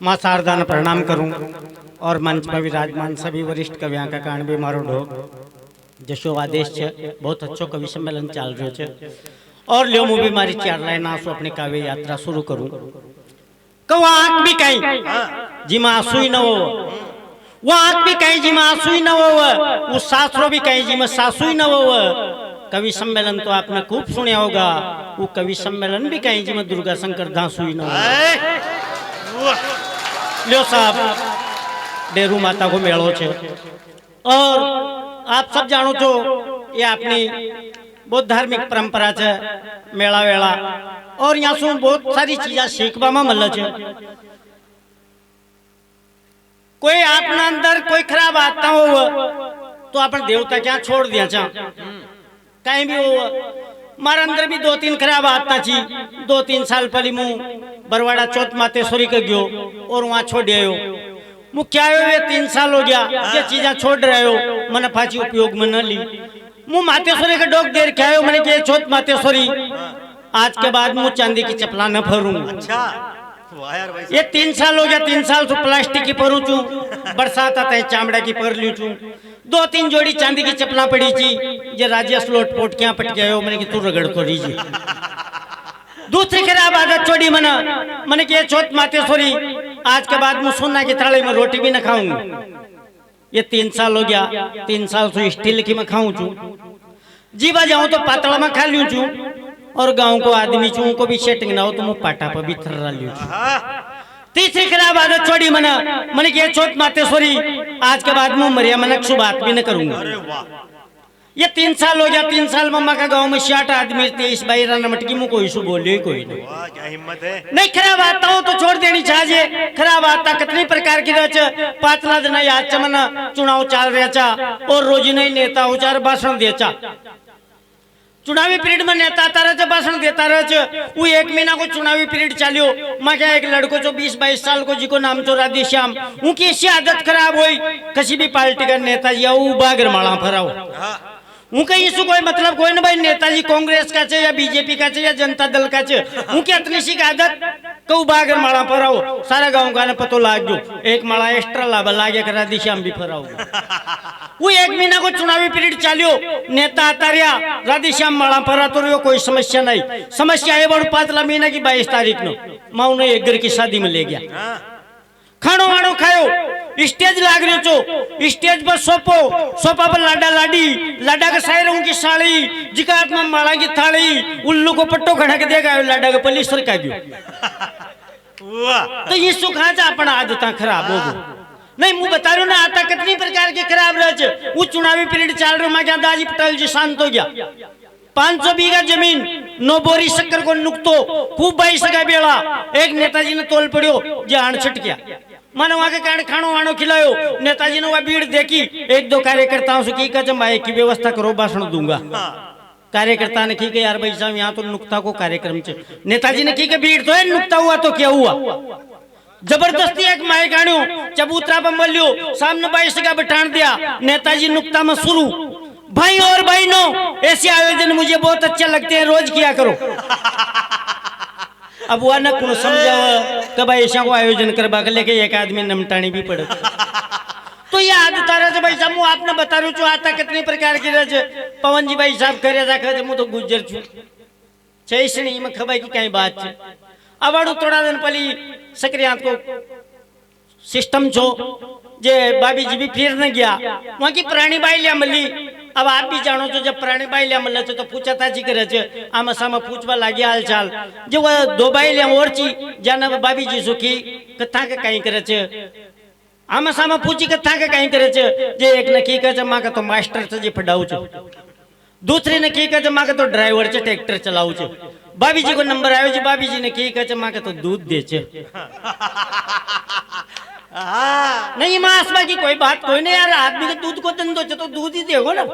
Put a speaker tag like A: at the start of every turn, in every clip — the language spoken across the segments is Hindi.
A: माँ शारदा ने प्रणाम करूं और मंच पर विराजमान सभी वरिष्ठ कवियों का कारण भी मारो ढोक जशोवादेश है। बहुत अच्छो कवि सम्मेलन चाल रहे छे और ल्यो मु भी मारी 4 लाइन आंसू अपनी काव्य यात्रा शुरू करूं। कहूं आंख भी कहीं जिमा आंसू न हो, वो आंख भी कहीं जिमा आंसू न हो, वो सासरो भी कहीं जिमा सासू न हो। कवि सम्मेलन तो आपने खूब सुना होगा, वो कवि सम्मेलन भी कहीं जिमा दुर्गा शंकर धांसू न हो। ल्यो साहब डेरू माता को मेलो छे और आप सब जानो छो ये अपनी बहुत धार्मिक परंपरा है मेला वेला और यहाँ से बहुत सारी चीजा सीखवा में मिले छे। कोई अपना अंदर कोई खराब आता हो तो अपन देवता क्या छोड़ दिया चा कहीं भी हो। मारे अंदर भी 2-3 खराब आता छी। 2-3 साल पहले मु बरवाड़ा चौथ मातेश्वरी के गयो और वहां छोड़ आयो। मु क्या आयो ये 3 साल हो गया ये चीजा छोड़ रहे हो मैंने फाची उपयोग में न ली। मु मातेश्वरी के डोक देर के आयो मैंने के चौथ मातेश्वरी आज के बाद मु चांदी की चपला न फरूं। अच्छा ये 3 साल हो गया। 3 साल से प्लास्टिक की परू छू, बरसात आता है चामड़ा की पर ली छू। 2-3 जोड़ी चांदी की चपला पड़ी थी जे राज्य स्लोट पोट क्या पट गया मैंने कि तू रगड़ तो लीजिए। दूसरी खराब आदत छोड़ी मैंने कि चौथ मातेश्वरी आज के बाद मैं सोना की थाली में रोटी भी न खाऊंगा। ये 3 साल हो गया। 3 साल से स्टील की मैं खाऊं छू, जीवा जाऊं तो पातला में खा लूं छू और गांव को आदमी छू को भी सेटिंग ना हो तो मैं पाटा पर भी थर्रा लूं छू। तीसरी खराब आदत छोड़ी मैंने कि चौथ मातेश्वरी आज के बाद मैं मरिया मनक सु बात भी न करूंगा। ये 3 साल हो गया। 3 साल मम्मा का गांव में 60 आदमी 23 बाई राना मटकी मुँह कोई सु बोले कोई नहीं। क्या हिम्मत है। नहीं खराब आता हो तो छोड़ देनी चाहिए। खराब आता कितनी प्रकार की रच 5 दिन याद चमन चुनाव चाल रहा चा और रोज नहीं नेता उचार भाषण देचा। चुनावी पीरियड में नेता आता रहे भाषण देता रहे। वो 1 महीना को चुनावी पीरियड चालियो मैं क्या एक लड़को जो 20-22 साल को जिको नाम चो राधेश्याम उनकी ऐसी आदत खराब हुई किसी भी पार्टी का नेताजी आओ बागर माला फराओ उनका इसु कोई मतलब कोई ना भाई नेताजी कांग्रेस का चे या बीजेपी का चे या जनता दल का चे उनकी इतनी सी आदत कऊ बागर माला फराओ सारा गांव का पतो लाग गयो। एक माला एक्स्ट्रा लाभ लागे कर राधेश्याम भी फराओ। वो 1 महीना को चुनावी पीरियड चालियो नेता आता रहा राधेश्याम माला फरा तो रहो कोई समस्या नहीं। समस्या है बड़ू 5 महीना की 22 तारीख नो मैं उन्हें एक घर की शादी में ले गया। खानो वाणो खायो स्टेज लाग रही छो स्टेज पर सोफा पर लाडा लाडी लाडा के सायरों की साड़ी जिकात में माला की थाली उल्लू को पट्टो खड़ा के देगा लाडा के पलीसर का गयो। तो ये सुखा जा अपना आदत खराब हो गई। नहीं मुझे बता रहा ना आता कितनी प्रकार के खराब रहे। वो चुनावी पीरियड चाल रहा मैं क्या दाजी पटेल जी शांत हो गया। 500 बीघा जमीन 9 बोरी शक्कर को नुकतो खूब 22 का बेड़ा एक नेताजी ने तोल पड़ियो जे आण छट गया मानो वहां के कारण खानो वाणो खिलायो। नेताजी ने वह भीड़ देखी 1-2 कार्यकर्ताओं से की कहा माइक की व्यवस्था करो भाषण दूंगा। कार्यकर्ता ने की यार भाई साहब यहाँ तो नुक्ता को कार्यक्रम चे। नेताजी ने की भीड़ तो है नुक्ता हुआ तो क्या हुआ। जबरदस्ती एक माइक आणियो चबूतरा पर मलियो सामने 22 का बिठान दिया। नेताजी नुक्ता में शुरू भाई और बहनों ऐसे आयोजन मुझे बहुत अच्छे लगते हैं रोज किया करो। अब वह न कुछ समझाओ कि भाई ऐसा को आयोजन करवा के लेके एक आदमी नमटानी भी पड़े तो ये आदत रहे भाई साहब आपने बता रू छू आता कितनी प्रकार की रहे। पवन जी भाई साहब करे रखे मुझे तो गुजर छू छे में खबर की कहीं बात है। अब अड़ू थोड़ा दिन पहले सक्रिय को सिस्टम छो जे बाबी जी भी फिर न गया वहां की प्राणी बाई लिया मली। अब आप भी जानो छो जब प्राणी बाई लिया मल्ले तो पूछा जी करे आमा सामा पूछवा लागे हाल चाल जो वह 2 बाई लिया और ची जाना बाबी जी सुखी कथा के कहीं करे आमा सामा पूछी कथा के कहीं करे जे एक ने की कहे मां का तो मास्टर से जी पढ़ाऊ छे। दूसरी ने की कहे मां का तो ड्राइवर से ट्रैक्टर चलाऊ छे। बाबी जी को नंबर आयो जी बाबी जी ने की कहे मां का तो दूध दे छे। नहीं मां की कोई बात कोई नहीं यार आदमी के दूध को धंधो तो दूध ही देगो ना।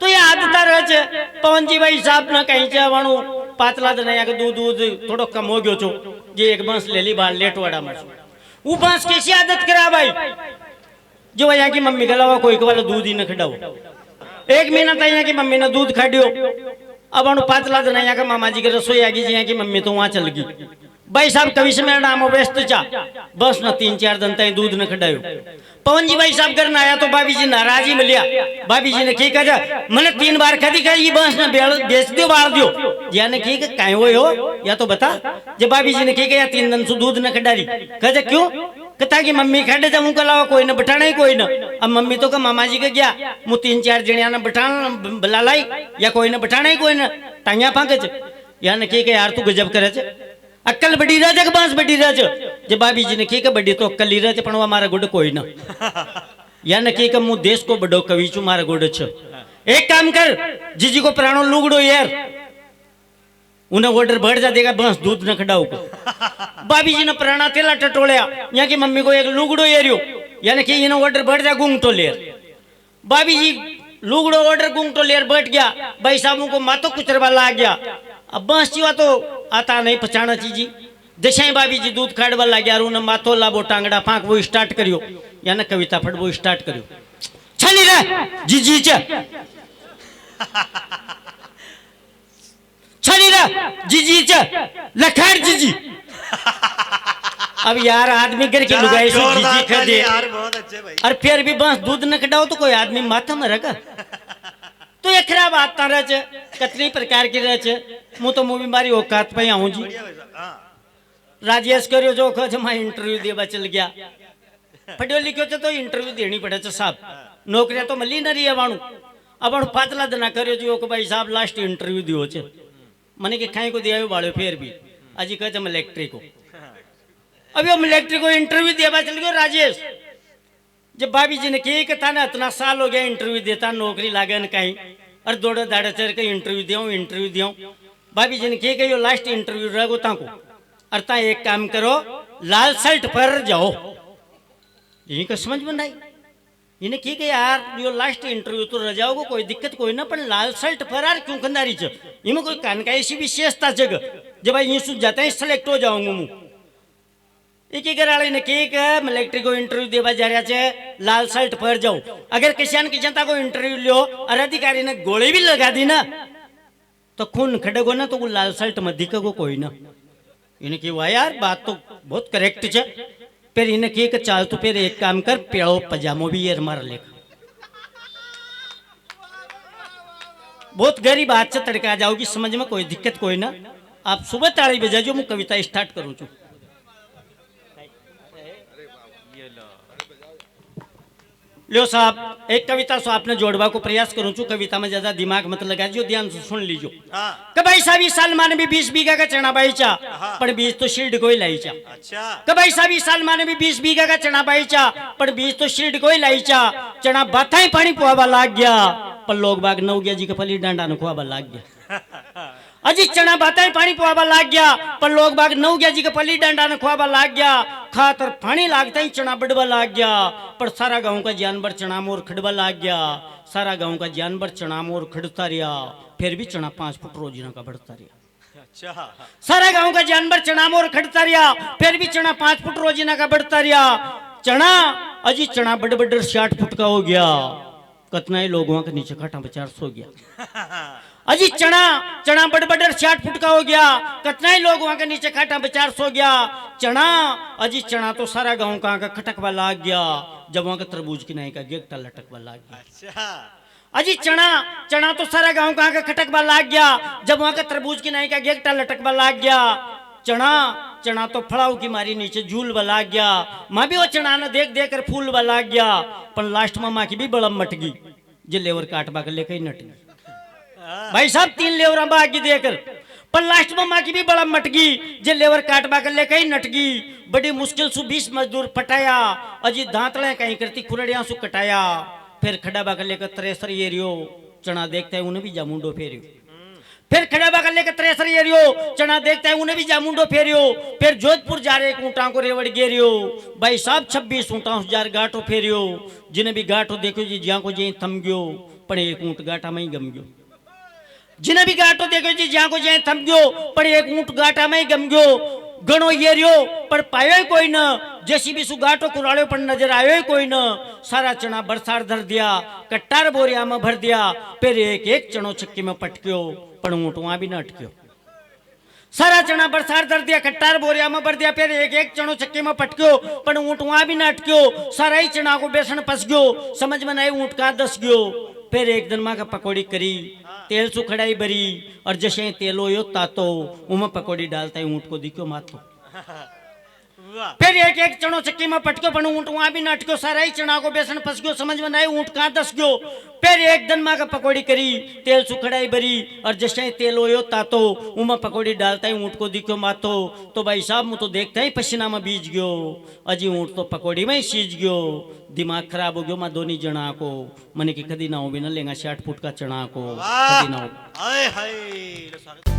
A: तो ये आदत रहे पवन जी भाई साहब न कहीं से वाणु 5 दिन यहाँ के दूध थोड़ो कम हो गयो छो जे एक बांस ले ली बाहर लेटवाड़ा में वो बांस कैसी आदत करा भाई जो यहाँ की मम्मी गलावा कोई को वाला दूध ही न खड़ाओ। 1 महीना तक यहाँ की मम्मी ने दूध खाड़ियो अब 5 दिन यहाँ का मामा जी की रसोई आ गई यहाँ की मम्मी तो वहां चल गई भाई साहब कवि से मेरा नाम व्यस्त चा बस न 3-4 दिन तक दूध न खडायो पवन जी भाई साहब घर आया तो भाभी जी नाराजी मिलिया भाभी जी ने की कहा मैंने 3 बार कदी कहा ये बस न बेच दियो बाल दियो या ने की काहे हो या तो बता जब भाभी जी ने की कहा 3 दिन से दूध न खडारी कहे क्यों कथा की मम्मी खड़े जब मुझे अलावा कोई न बैठाना ही कोई न अब मम्मी तो का मामा जी के गया मु 3-4 जणिया ने बैठाना बुला लाई या कोई न बैठाना ही कोई न टांगिया फांके या ने की यार तू गजब करे छे अक्कल बड़ी रह के बांस बड़ी रह जब भाभी जी ने की के बड़ी तो अक्कल ही रह पण मारा गुड कोई ना या ने की के मु देश को बड़ो कवि छू मारा गुड छ एक काम कर जीजी को प्राणो लुगड़ो यार उन्हें ऑर्डर बढ़ जा देगा बांस दूध न खडाऊ को भाभी जी ने प्राणा तेला टटोलिया यहाँ की मम्मी को एक लुगड़ो एरियो यानी कि इन्हें ऑर्डर बढ़ जा गुंग तो लेर भाभी जी लुगड़ो ऑर्डर गुंग तो लेर बैठ गया भाई साहब को मातो कुचरवा ला गया अब बांस जीवा तो आता नहीं पहचाना चीजी जैसे भाभी जी दूध खाड़वा ला गया उन्हें माथो लाबो टांगड़ा फांक वो स्टार्ट करियो या ना कविता फट वो स्टार्ट करियो छली रे जीजी च छली रे जीजी च लखाड़ जीजी अब यार आदमी घर की लुगाई से जीजी कर दे यार बहुत अच्छे भाई और फिर भी बांस दूध न खडाओ तो कोई आदमी माथा में रखा तो ये खराब आता रह कतनी प्रकार की रह मु तो मूवी मारी औकात पे आऊं जी राजेश करियो जो कह मैं इंटरव्यू देवा चल गया पढ़ियो लिखियो तो इंटरव्यू देनी पड़े साहब नौकरियां तो मिली न रही है वाणु अब 5 दिन करियो जो भाई साहब लास्ट इंटरव्यू दियो छे मने के खाई को दिया बाड़ो फिर भी अजी कहे मिलिट्री को अब मिलिट्री को इंटरव्यू देवा चल गयो राजेश जब भाभी जी ने की था ना इतना साल हो गया इंटरव्यू देता नौकरी लागे न कहीं और दौड़े दाड़े चढ़ के इंटरव्यू दियो भाभी जी ने की यो लास्ट इंटरव्यू रह गोता को और ता एक काम करो लाल शर्ट पर जाओ यही का समझ में नहीं इन्हें की यार यो लास्ट इंटरव्यू तो रह जाओगे कोई दिक्कत कोई ना पर लाल शर्ट पर यार क्यों कंदारी च इनमें कोई कान का ऐसी विशेषता जगह जब ये सूझ जाता है सेलेक्ट हो जाऊंगा मुँह एक घर वाले ने की मिलिट्री को इंटरव्यू देवा जा रहा है लाल शर्ट पर जाओ अगर किसान की जनता को इंटरव्यू लियो और अधिकारी ने गोली भी लगा दी ना तो खून खड़ेगो ना तो वो लाल शर्ट में दिखेगो कोई ना इन्हें की वाह यार बात तो बहुत करेक्ट है फिर इन्हें की चाल तो फिर एक काम कर पेड़ो पजामो भी ये मार लेगा बहुत गरीब बात से तड़का जाओगी समझ में कोई दिक्कत कोई ना आप सुबह ताली बजा जो मैं कविता स्टार्ट करूँ छू लो साहब एक कविता सो आपने जोड़वा को प्रयास करूं छू कविता में ज्यादा दिमाग मत लगाइयो ध्यान से सुन लीजियो कि भाई साहब इस साल माने भी 20 बीघा का चना बाई चा पर बीज तो शील्ड कोई लाई चा अच्छा कि भाई साहब इस साल माने भी 20 बीघा का चना बाई चा पर बीज तो शील्ड कोई लाई चा चना बाथा ही पानी पुआवा लाग गया पर लोग बाग नौ गया जी के फली डांडा न खुआवा लाग गया अजी चना बाता पानी पुआवा लाग गया पर लोग बाग नौ गया जी के पली डंडा ने खुआवा लाग गया खातर पानी लागता ही चना बड़वा लाग गया पर सारा गांव का जानवर चना मोर खड़वा लाग गया सारा गांव का जानवर चना मोर खड़ता रहा फिर भी चना 5 फुट रोजीना का बढ़ता रहा अच्छा सारा गांव का जानवर चना मोर खड़ता रहा फिर भी चना 5 फुट रोजीना का बढ़ता रहा चना अजी चना बड़ बड़ 60 फुट का हो गया कितना ही लोगों के नीचे खटा 400 हो गया अजी चना चना बड़ बड़ 60 फुट का हो गया कितना ही लोग वहां के नीचे खाटा 400 हो गया चना अजी चना तो सारा गांव का खटकवा लाग गया जब वहां का तरबूज की नहीं का गेटा लटकवा लाग गया अच्छा अजी चना चना तो सारा गांव का खटकवा लाग गया जब वहां का तरबूज की नहीं का गेटा लटकवा लाग गया चना चना तो फड़ाऊ की मारी नीचे झूल वाला गया माँ भी वो चना ने देख देख कर फूल वाला गया पर लास्ट में माँ की भी बड़म मट गई जे लेवर काटवा कर लेकर नट गई भाई साहब 3 लेवर बागी देकर पर लास्ट में माँ की भी बड़ा मटगी जे लेवर काटवा कर लेकर नटगी बड़ी मुश्किल से 20 मजदूर पटाया अजी दांतले कहीं करती खुरड़िया से कटाया फिर खड़ा बाकर लेकर त्रेसर एरियो चना देखता है उन्हें भी जामुंडो फेरियो फिर खड़ा बाकर लेकर त्रेसर एरियो चना देखता है उन्हें भी जामुंडो फेरियो फिर जोधपुर जा रहे ऊँटा को रेवड़ गेरियो भाई साहब 26 ऊँटा जार गाठो फेरियो जिन्हें भी गाठो देखो जी ज्या को जी थम गयो पर एक ऊँट गाठा में ही गम गयो जिन्हें भी गाठो देखो जी ज्या को जी थम गयो पर एक ऊँट गाठा में ही गम गयो घणो येरियो पर पायो कोई न जैसी भी सुगाटो कुराड़ो पर नजर आयो कोई न सारा चना बरसार धर दिया कट्टार बोरिया में भर दिया फिर एक एक चनो चक्की में पटक्यो पर ऊँट वहां भी न अटक्यो सारा चना बरसार दर दिया कट्टार बोरिया में भर दिया फिर एक एक चनो चक्की में पटक्यो पण ऊँट वहां भी न अटक्यो सारा ही चना को बेसन पस गयो समझ में नहीं ऊँट का दस गयो फिर एक दिन माँ का पकौड़ी करी तेल सु खड़ाई भरी और जैसे तेल हो तातो उमा पकौड़ी डालता है ऊँट को दिखो मातो फिर एक एक चनो चक्की में पटक्यो पण ऊँट वहां भी न अटक्यो सारा ही चना को बेसन पस गयो समझ में नहीं ऊँट कहाँ दस गयो फिर एक दिन माँ का पकौड़ी करी तेल सुखड़ाई भरी और जैसे तेल होयो तातो उमा पकौड़ी डालता ही ऊँट को दिखो मातो तो भाई साहब मुँह तो देखता ही पसीना में बीज गयो अजी ऊँट तो पकौड़ी में ही सीज गयो दिमाग खराब हो गयो माँ दोनों जना को मने की कदी ना हो भी ना लेंगा 60 फुट का चना को कदी ना हो।